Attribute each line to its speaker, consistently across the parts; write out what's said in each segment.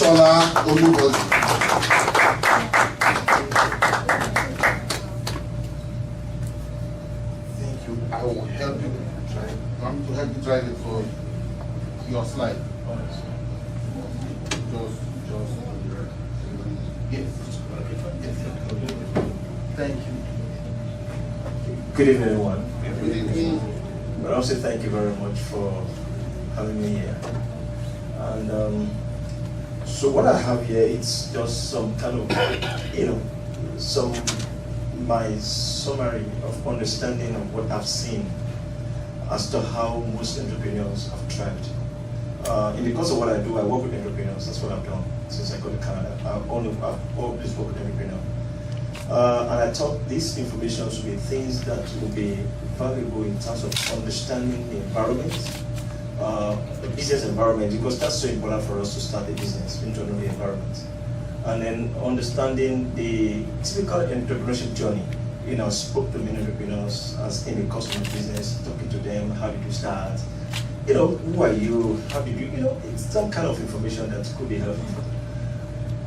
Speaker 1: XPHRAME Olubode. Thank you. I will help you drive. I'm to help you drive it for your slide. Yes. Thank you.
Speaker 2: Good evening, everyone.
Speaker 1: Good evening.
Speaker 2: But also thank you very much for having me here. And so what I have here, it's just some kind of, my summary of understanding of what I've seen as to how most entrepreneurs have thrived. And because of what I do, I work with entrepreneurs. That's what I've done since I got to Canada. I've always worked with entrepreneurs. And I thought these information would be things that will be valuable in terms of understanding the environment, the business environment, because that's so important for us to start a business, to know the environment. And then understanding the typical entrepreneurship journey. I spoke to many entrepreneurs as in the customer business, talking to them, how did you start? Who are you? How did you, it's some kind of information that could be helpful.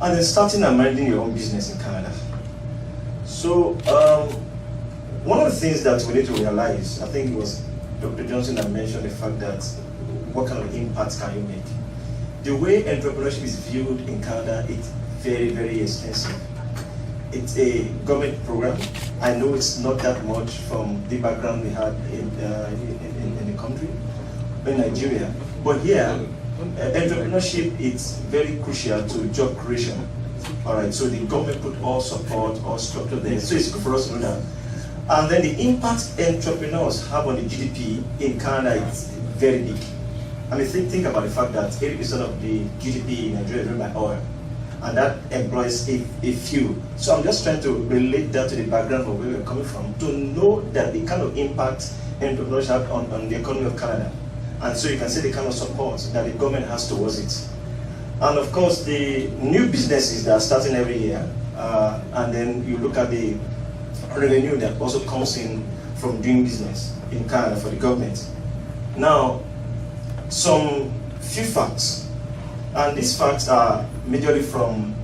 Speaker 2: And then starting and managing your own business in Canada. So, one of the things that we need to realize, I think it was Dr. Johnson that mentioned the fact that what kind of impact can you make? The way entrepreneurship is viewed in Canada, it's very, very extensive. It's a government program. I know it's not that much from the background we had in the country, in Nigeria. But here, entrepreneurship is very crucial to job creation. All right, so the government put all support, all structure there. So it's good for us to know that. And then the impact entrepreneurs have on the GDP in Canada is very big. I mean, think about the fact that 80% of the GDP in Nigeria is driven by oil. And that employs a few. So I'm just trying to relate that to the background of where we're coming from, to know that the kind of impact entrepreneurs have on the economy of Canada. And so you can see the kind of support that the government has towards it. And of course, the new businesses that are starting every year, and then you look at the revenue that also comes in from doing business in Canada for the government. Now, some few facts, and these facts are majorly from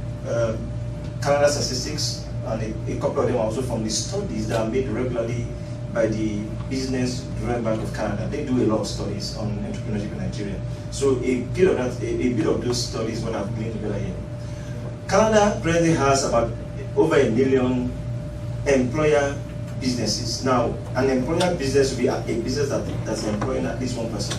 Speaker 2: Canada statistics, and a couple of them are also from the studies that are made regularly by the Business Development Bank of Canada. They do a lot of studies on entrepreneurship in Nigeria. So a bit of those studies what I've gleaned together here. Canada presently has about over 1 million employer businesses. Now, an employer business will be a business that's employing at least one person.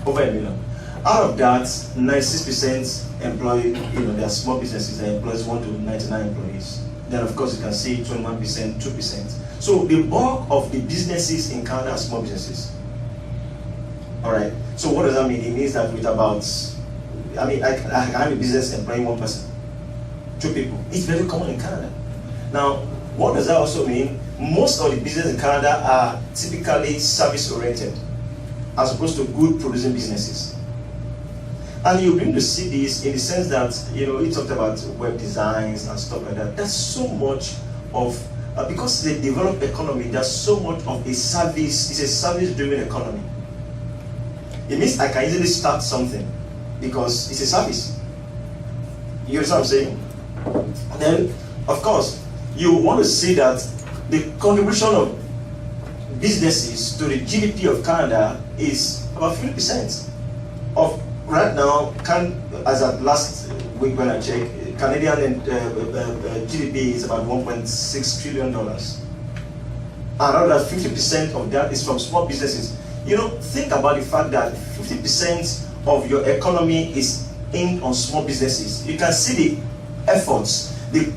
Speaker 2: Over 1 million. Out of that, 96% employ, there are small businesses that employs 1 to 99 employees. Then of course you can see 21%, 2%. So the bulk of the businesses in Canada are small businesses. All right. So what does that mean? It means that with about, I have a business employing 1 person, 2 people. It's very common in Canada. Now, what does that also mean? Most of the businesses in Canada are typically service-oriented, as opposed to good producing businesses. And you begin to see this in the sense that, you talked about web designs and stuff like that. There's so much of, because the developed economy, there's so much of a service, it's a service-driven economy. It means I can easily start something because it's a service. You understand what I'm saying? Then, of course, you want to see that the contribution of businesses to the GDP of Canada is about 50% of right now. As at last week when I checked, Canadian GDP is about $1.6 trillion. And out of that, 50% of that is from small businesses. Think about the fact that 50% of your economy is in on small businesses. You can see the efforts, the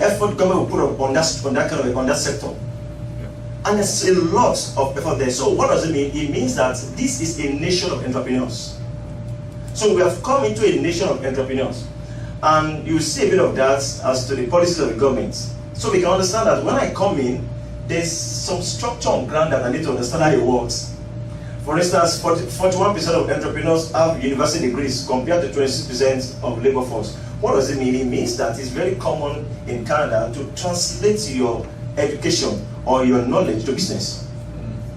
Speaker 2: effort government will put on that sector. And there's a lot of effort there. So what does it mean? It means that this is a nation of entrepreneurs. So we have come into a nation of entrepreneurs. And you see a bit of that as to the policies of the government. So we can understand that when I come in, there's some structure on ground that I need to understand how it works. For instance, 41% of entrepreneurs have university degrees compared to 26% of labor force. What does it mean? It means that it's very common in Canada to translate your education or your knowledge to business.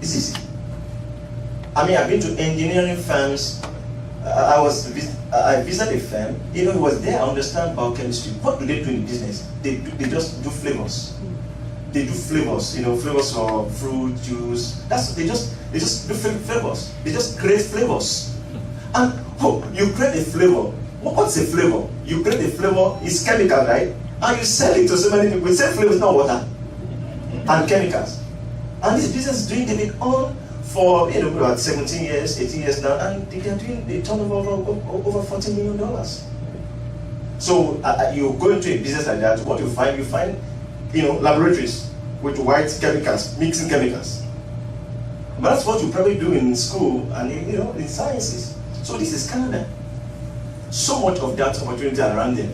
Speaker 2: It's easy. I've been to engineering firms I visited a firm. You know, it was there. I understand biochemistry. What do they do in business? They just do flavors. They do flavors. You know, flavors of fruit, juice. They just do flavors. They just create flavors. And you create a flavor. What's a flavor? You create a flavor. It's chemical, right? And you sell it to so many people. Sell flavors, not water and chemicals. And this business is doing it on for about 17 years, 18 years now, and they are doing a turnover of over $40 million. So you go into a business like that, what you find laboratories with white chemicals, mixing chemicals. But that's what you probably do in school and in sciences. So this is Canada. So much of that opportunity around there.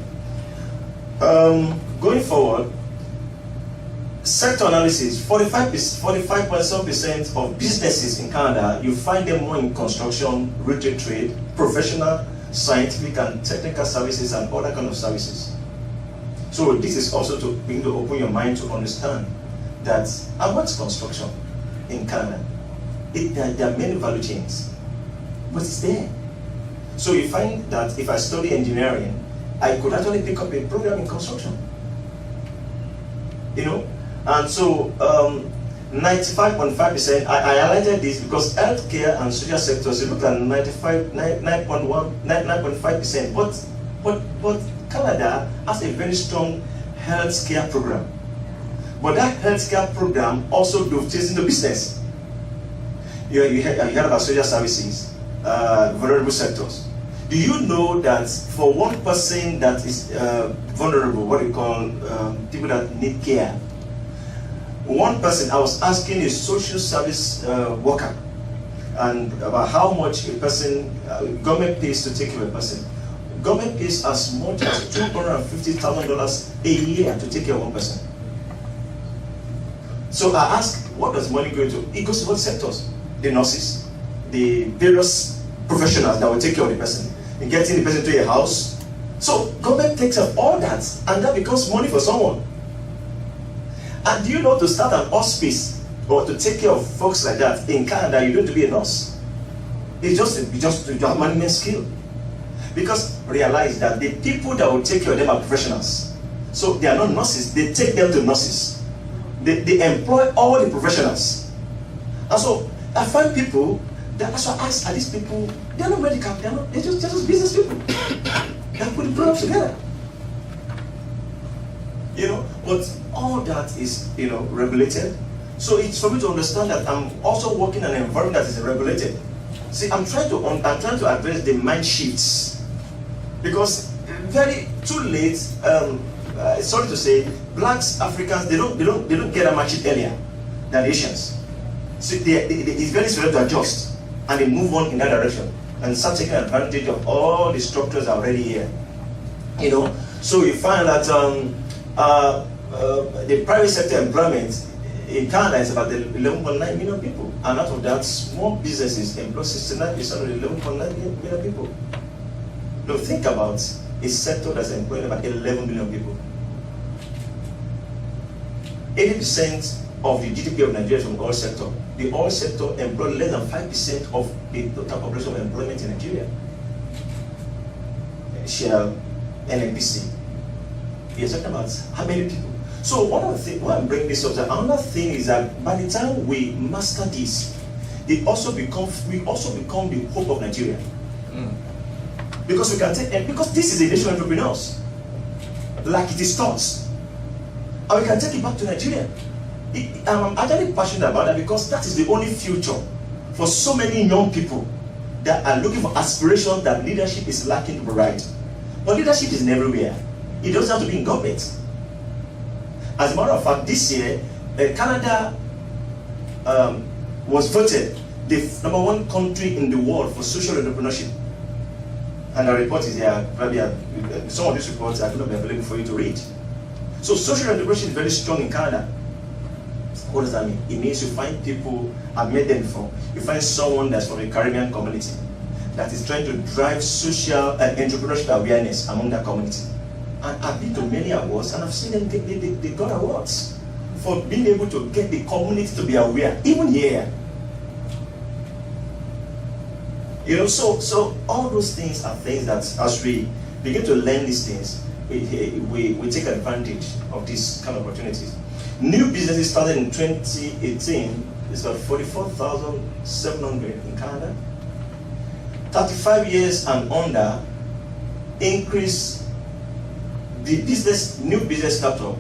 Speaker 2: Going forward, sector analysis, 45.7% of businesses in Canada, you find them more in construction, retail trade, professional, scientific and technical services and other kind of services. So this is also to begin to open your mind to understand that, and what's construction in Canada? There are many value chains, but it's there. So you find that if I study engineering, I could actually pick up a program in construction. And so 95.5%, I highlighted this because healthcare and social sectors, you look at 9.5%, but Canada has a very strong healthcare program. But that healthcare program also dovetails into business. You heard about social services, vulnerable sectors. Do you know that for one person that is vulnerable, what we call people that need care, one person, I was asking a social service worker and about how much a person, government pays to take care of a person. Government pays as much as $250,000 a year to take care of one person. So I asked, what does money go into? It goes to what sectors? The nurses, the various professionals that will take care of the person, and getting the person to a house. So government takes up all that, and that becomes money for someone. And do you know, to start an hospice or to take care of folks like that in Canada, you don't have to be a nurse. It's just you have management skill. Because realize that the people that will take care of them are professionals. So they are not nurses, they take them to nurses. They employ all the professionals. And so I find people, that's why I ask, are these people, they're not medical, they're just business people. They put the programs together. But all that is, regulated. So it's for me to understand that I'm also working in an environment that is regulated. See, I'm trying to address the mind shifts, because too late. Sorry to say, blacks, Africans, they don't get a match earlier than Asians. So it's very slow to adjust, and they move on in that direction and start taking advantage of all the structures already here. So you find that the private sector employment in Canada is about 11.9 million people, and out of that, small businesses employ 69% of the 11.9 million people. Now think about a sector that's employing about 11 million people. 80% of the GDP of Nigeria is from the oil sector. The oil sector employs less than 5% of the total population of employment in Nigeria. Shell, NNPC. You're talking about how many people? So one of the things, why I'm bringing this up, another thing is that by the time we master this, we also become the hope of Nigeria. Because we can take, because this is a nation of entrepreneurs, like it is taught, and we can take it back to Nigeria. I'm actually passionate about that because that is the only future for so many young people that are looking for aspiration that leadership is lacking to provide. But leadership is everywhere. It doesn't have to be in government. As a matter of fact, this year, Canada was voted the #1 country in the world for social entrepreneurship. And the report is here. Probably some of these reports are going to be available for you to read. So social entrepreneurship is very strong in Canada. What does that mean? It means you find people, I've met them before, you find someone that's from a Caribbean community that is trying to drive social and entrepreneurship awareness among that community. And I've been to many awards, and I've seen them, they got awards for being able to get the community to be aware, even here. You know, so all those things are things that as we begin to learn these things, we take advantage of these kind of opportunities. New businesses started in 2018 is about 44,700 in Canada. 35 years and under increase the new business startup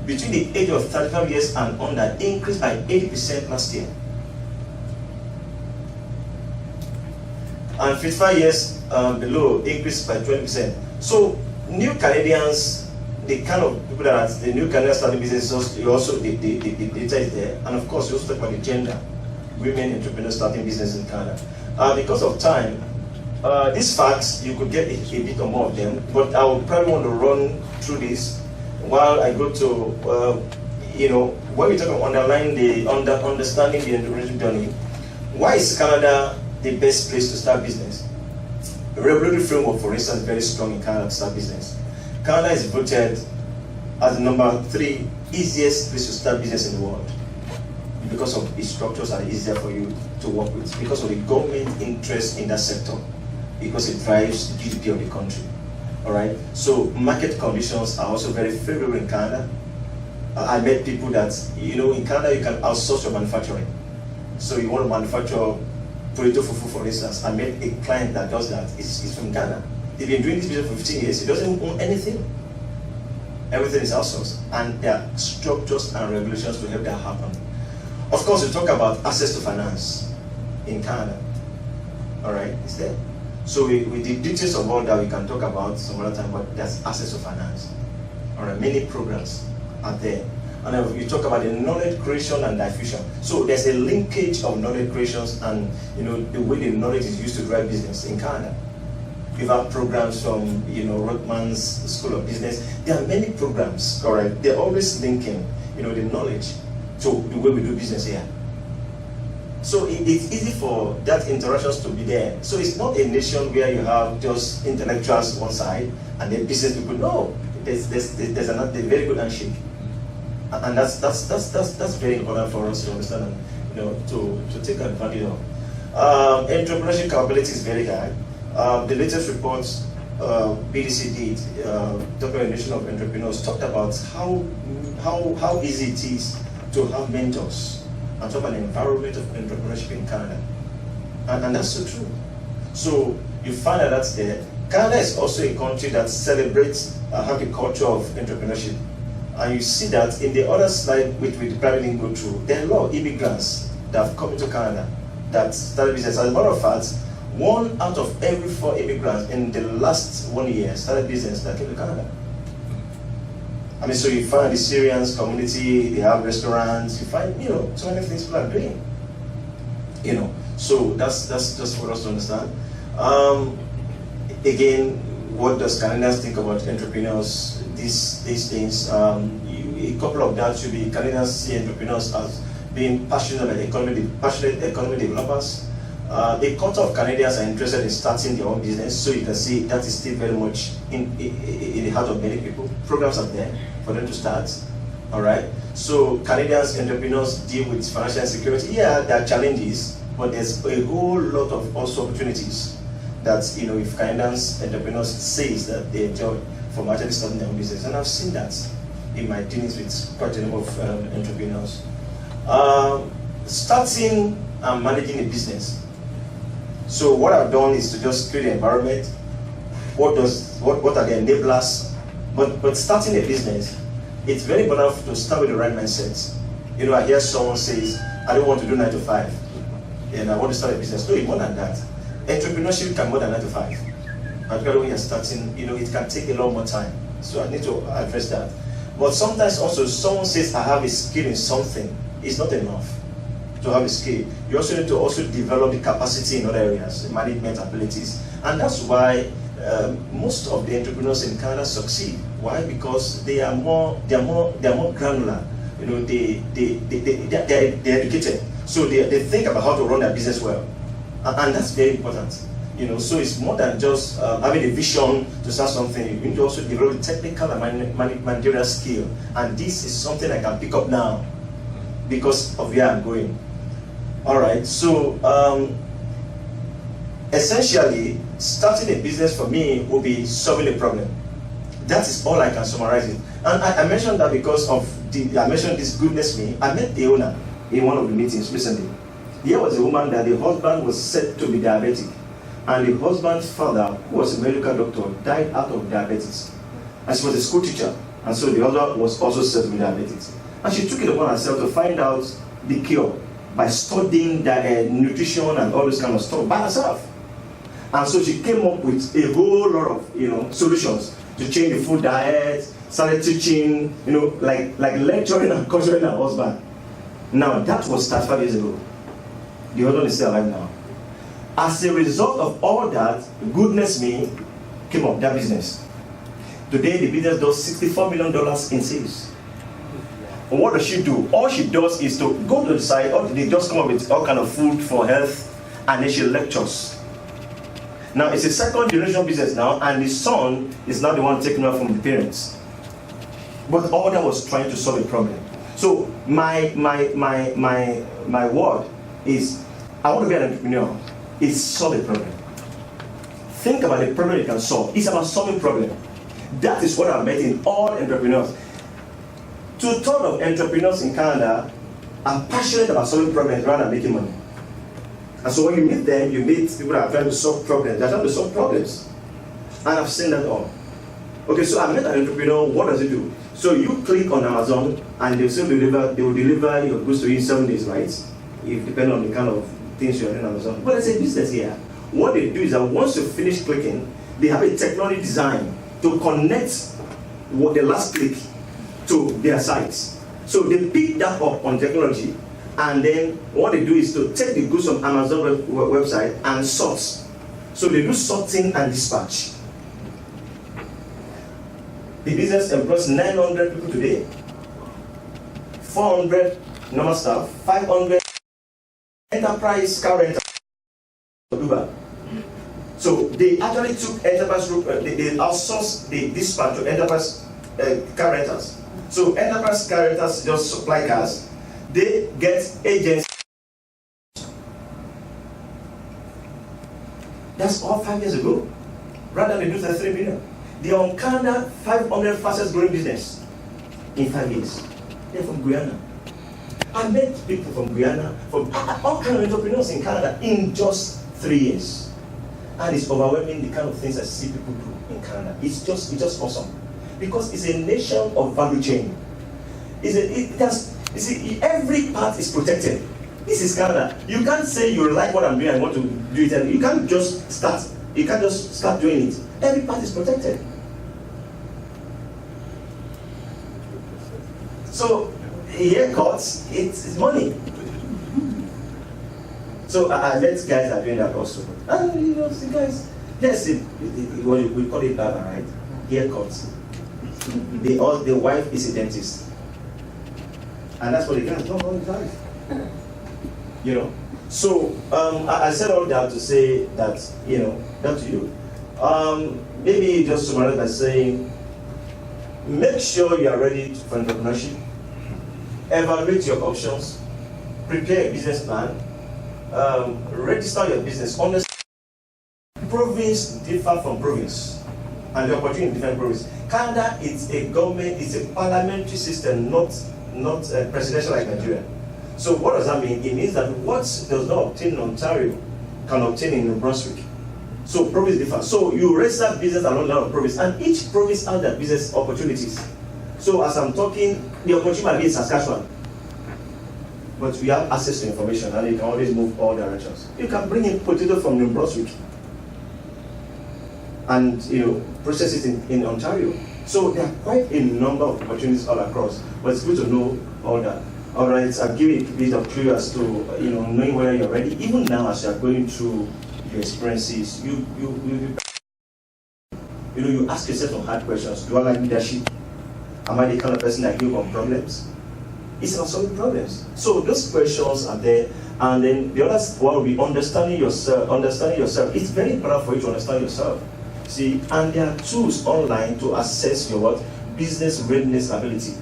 Speaker 2: between the age of 35 years and under increased by 80% last year. And 55 years below increased by 20%. So new Canadians, the kind of people that are the new Canadians starting businesses, also the data is there. And of course, you also talk about the gender, women entrepreneurs starting business in Canada. Because of time, these facts, you could get a bit or more of them, but I would probably want to run through this while I go to, you know, when we talk about understanding the entrepreneurship journey. Why is Canada the best place to start business? The regulatory framework, for instance, is very strong in Canada to start business. Canada is voted as the number 3 easiest place to start business in the world because of its structures are easier for you to work with, because of the government interest in that sector, because it drives the GDP of the country. All right. So market conditions are also very favorable in Canada. I met people that, you know, in Canada you can outsource your manufacturing. So you want to manufacture potato fufu, for instance. I met a client that does that. It's from Ghana. They've been doing this business for 15 years. He doesn't own anything. Everything is outsourced, and there are structures and regulations to help that happen. Of course, we talk about access to finance in Canada. All right, it's there. So with the details of all that we can talk about some other time, but there's access to finance. All right, many programs are there. And then we talk about the knowledge creation and diffusion. So there's a linkage of knowledge creations and, you know, the way the knowledge is used to drive business in Canada. We've had programs from, you know, Rotman's School of Business. There are many programs, all right? They're always linking, you know, the knowledge to the way we do business here. So it's easy for that interactions to be there. So it's not a nation where you have just intellectuals one side and then business people. No, there's a very good handshake, and that's very important for us to understand and, you know, to take advantage of. Entrepreneurship capability is very high. The latest reports BDC did, Declaration of Entrepreneurs, talked about how easy it is to have mentors and talk about an environment of entrepreneurship in Canada. And that's so true. So you find that that's there. Canada is also a country that celebrates have a culture of entrepreneurship. And you see that in the other slide, which we probably didn't go through, there are a lot of immigrants that have come into Canada that started business. As a matter of fact, 1 out of every 4 immigrants in the last 1 year started business that came to Canada. I mean, so you find the Syrians community, they have restaurants, you find, you know, so many things people are doing. You know, so that's just for us to understand. Again, what does Canadians think about entrepreneurs? These things, a couple of that should be Canadians see entrepreneurs as being passionate economy developers. A quarter of Canadians are interested in starting their own business, so you can see that is still very much in the heart of many people. Programs are there for them to start. All right. So Canadians entrepreneurs deal with financial insecurity. Yeah, there are challenges, but there's a whole lot of also opportunities that, you know, if Canadians entrepreneurs says that they enjoy from actually starting their own business, and I've seen that in my dealings with quite a number of entrepreneurs. Starting and managing a business. So what I've done is to just create an environment. What are the enablers? But starting a business, it's very important to start with the right mindset. You know, I hear someone says, I don't want to do 9 to 5, and I want to start a business. No, it's more than that. Entrepreneurship can more than 9 to 5. Particularly when you're starting, you know, it can take a lot more time. So I need to address that. But sometimes also someone says, I have a skill in something. It's not enough to have a skill. You also need to also develop the capacity in other areas, the management abilities. And that's why most of the entrepreneurs in Canada succeed. Why? Because they are more granular. You know, they're educated. So they think about how to run their business well. And that's very important. You know, so it's more than just having a vision to start something. You need to also develop technical and managerial skill. And this is something I can pick up now because of where I'm going. All right, so essentially, starting a business for me will be solving a problem. That is all I can summarize it. And I mentioned that because of I mentioned this goodness me. I met the owner in one of the meetings recently. Here was a woman that the husband was said to be diabetic. And the husband's father, who was a medical doctor, died out of diabetes. And she was a school teacher. And so the other was also said to be diabetic. And she took it upon herself to find out the cure by studying nutrition and all this kind of stuff by herself. And so she came up with a whole lot of solutions to change the food diet, started teaching, like lecturing and coaching her husband. Now that was 35 years ago. The husband is still alive now. As a result of all that, goodness me came up that business. Today the business does $64 million in sales. And what does she do? All she does is to go to the site, or they just come up with all kind of food for health, and then she lectures. Now it's a second generation business now, and the son is now the one taking over from the parents. But all that was trying to solve a problem. So my word is, I want to be an entrepreneur. It's solve a problem. Think about the problem you can solve. It's about solving problem. That is what I've met in all entrepreneurs. 2/3 of entrepreneurs in Canada are passionate about solving problems rather than making money. And so when you meet them, you meet people that are trying to solve problems. They're trying to solve problems. And I've seen that all. Okay, so I met an entrepreneur. What does he do? So you click on Amazon and they will deliver your goods to you in 7 days, right? If depending on the kind of things you're doing on Amazon. But it's a business here. What they do is that once you finish clicking, they have a technology design to connect the last click to their sites. So they pick that up on technology, and then what they do is to take the goods from Amazon website and sort. So they do sorting and dispatch. The business employs 900 people today, 400 normal staff, 500 enterprise car rentals. So they actually took enterprise group, they outsourced the dispatch to enterprise car rentals. So enterprise car rentals just supply cars. They get agents. That's all 5 years ago. Rather than they do 33 million. They are on Canada 500 fastest growing business in 5 years. They're from Guyana. I met people from Guyana, from all kinds of entrepreneurs in Canada in just 3 years. And it's overwhelming the kind of things I see people do in Canada. It's just awesome. Because it's a nation of value chain. You see, every part is protected. This is Canada. You can't say you like what I'm doing and want to do it. You can't just start. You can't just start doing it. Every part is protected. So, haircuts, it's money. So I let guys that are doing that also. And the guys, let's see, we call it barber, right? Haircuts. The wife is a dentist. And that's what the guys don't all the time. So I said all that to say that, that to you. Maybe just summarize by saying, make sure you are ready for entrepreneurship. Evaluate your options. Prepare a business plan. Register your business. Understand province differ from province, and the opportunity in different provinces. Canada is a government, it's a parliamentary system, not presidential like Nigeria. So what does that mean? It means that what does not obtain in Ontario can obtain in New Brunswick. So province differ. So you register business along the line of province, and each province has their business opportunities. So as I'm talking, the opportunity might be in Saskatchewan, but we have access to information, and you can always move all directions. You can bring in potato from New Brunswick and process it in Ontario. So there are quite a number of opportunities all across, but it's good to know all that. All right, I'll give you a bit of clue as to knowing whether you're ready. Even now, as you're going through your experiences, you ask yourself some hard questions. Do I like leadership? Am I the kind of person that give on problems? It's about solving problems. So those questions are there, and then the other one will be understanding yourself. It's very important for you to understand yourself. See, and there are tools online to assess your business readiness ability.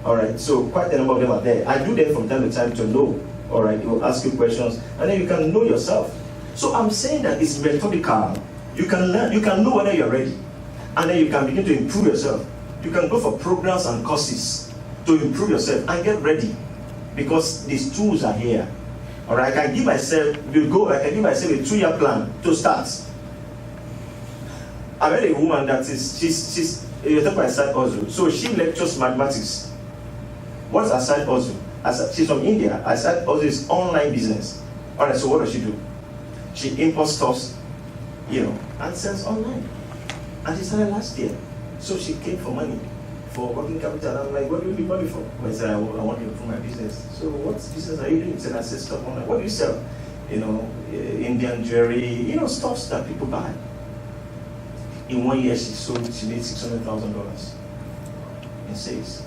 Speaker 2: All right, so quite a number of them are there. I do them from time to time to know. All right, it will ask you questions, and then you can know yourself. So I'm saying that it's methodical. You can learn, you can know whether you're ready, and then you can begin to improve yourself. You can go for programs and courses to improve yourself and get ready, because these tools are here. Or I can give myself, I can give myself a 2-year plan to start. I met a woman that she's you're talking about side hustle. So she lectures mathematics. What's her side hustle? She's from India. Her side hustle is online business. All right, so what does she do? She imports stuff, and sells online. And she started last year. So she came for money, for working capital. I'm like, what do you need money for? I said, I want to improve my business. So what business are you doing? She said, I sell stuff online. What do you sell? Indian jewelry, stuffs that people buy. In 1 year, she made $600,000 in sales.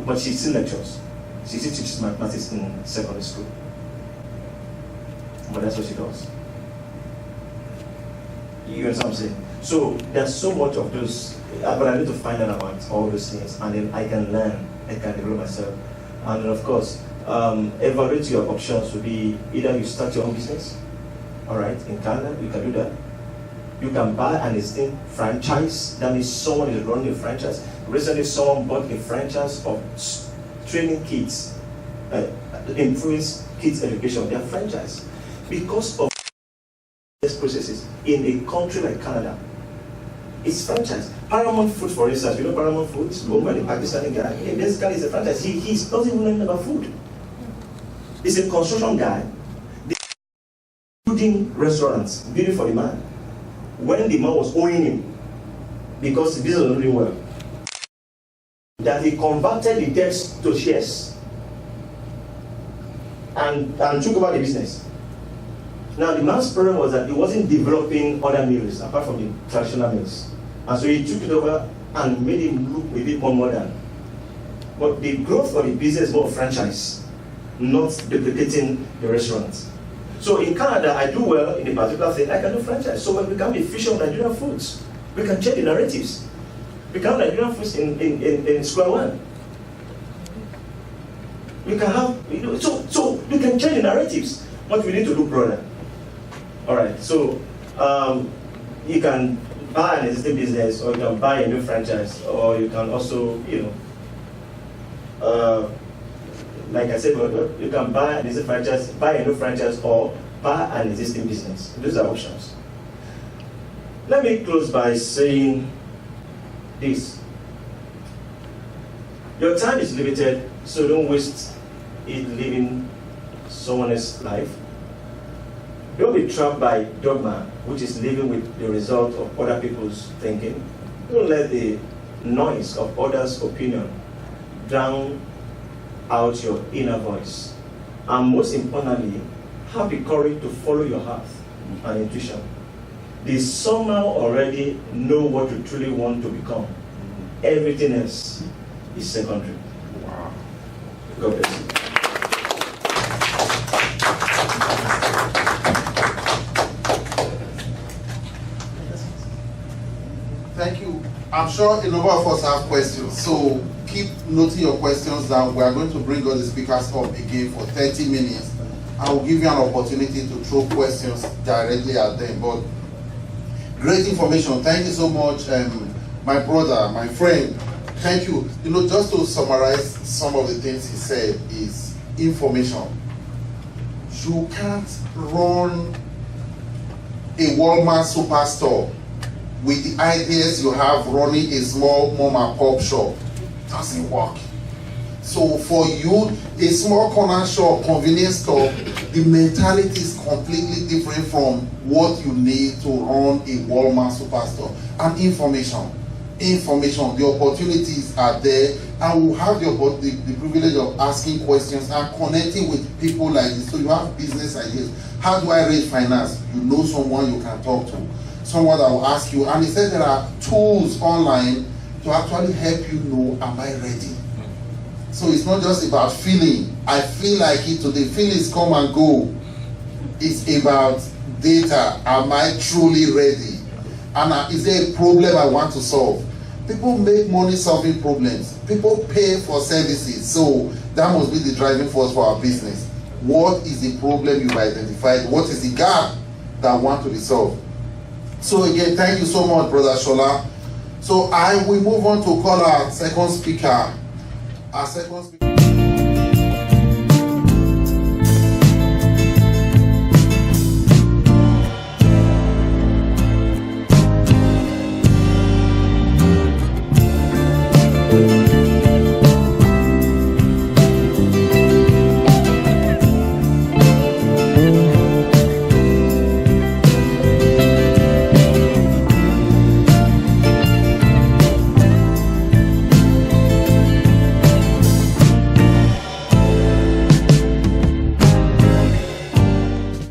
Speaker 2: But she still lectures. She still teaches mathematics in secondary school. But that's what she does. You understand what I'm saying? So there's so much of those, but I need to find out about all those things, and then I can learn, I can develop myself. And then of course, evaluate your options would be either you start your own business, all right, in Canada, you can do that. You can buy an existing franchise. That means someone is running a franchise. Recently, someone bought a franchise of training kids, improving kids' education, their franchise. Because of these processes in a country like Canada, it's franchise. Paramount Food, for instance, Paramount Food is owned by the Pakistani guy. This guy is a franchise. He doesn't even learn about food. He's a construction guy. Building restaurants, building for the man. When the man was owing him, because the business was not doing well, that he converted the debts to shares and took over the business. Now the man's problem was that he wasn't developing other mills apart from the traditional mills. And so he took it over and made him look a bit more modern. But the growth of the business is more franchise, not duplicating the restaurants. So in Canada, I do well in a particular thing, I can do franchise. So when we become a fusion of Nigerian foods, we can change the narratives. Become Nigerian foods in square one. We can have, so we can change the narratives. What we need to do, brother. All right, so you can buy an existing business, or you can buy a new franchise, or you can also, like I said, you can buy an existing franchise, buy a new franchise, or buy an existing business. Those are options. Let me close by saying this. Your time is limited, so don't waste it living someone else's life. Don't be trapped by dogma, which is living with the result of other people's thinking. Don't let the noise of others' opinion drown out your inner voice. And most importantly, have the courage to follow your heart and intuition. They somehow already know what you truly want to become. Everything else is secondary. Wow. God bless you.
Speaker 1: Thank you. I'm sure a number of us have questions, so keep noting your questions down. We are going to bring all the speakers up again for 30 minutes. I will give you an opportunity to throw questions directly at them. But great information. Thank you so much, my brother, my friend. Thank you. Just to summarize some of the things he said is information. You can't run a Walmart superstore with the ideas you have running a small mom and pop shop. Doesn't work. So for you, a small corner shop, convenience store, the mentality is completely different from what you need to run a Walmart superstore. And information, the opportunities are there, and we'll have the privilege of asking questions and connecting with people like this. So you have business ideas. How do I raise finance? You know someone you can talk to, someone that will ask you. And he said there are tools online to actually help you know, am I ready? So it's not just about feeling. I feel like it today. Feelings come and go. It's about data. Am I truly ready? And is there a problem I want to solve? People make money solving problems. People pay for services. So that must be the driving force for our business. What is the problem you've identified? What is the gap that want to be solved? So again, thank you so much, Brother Shola. So I will move on to call our second speaker. Our second speaker.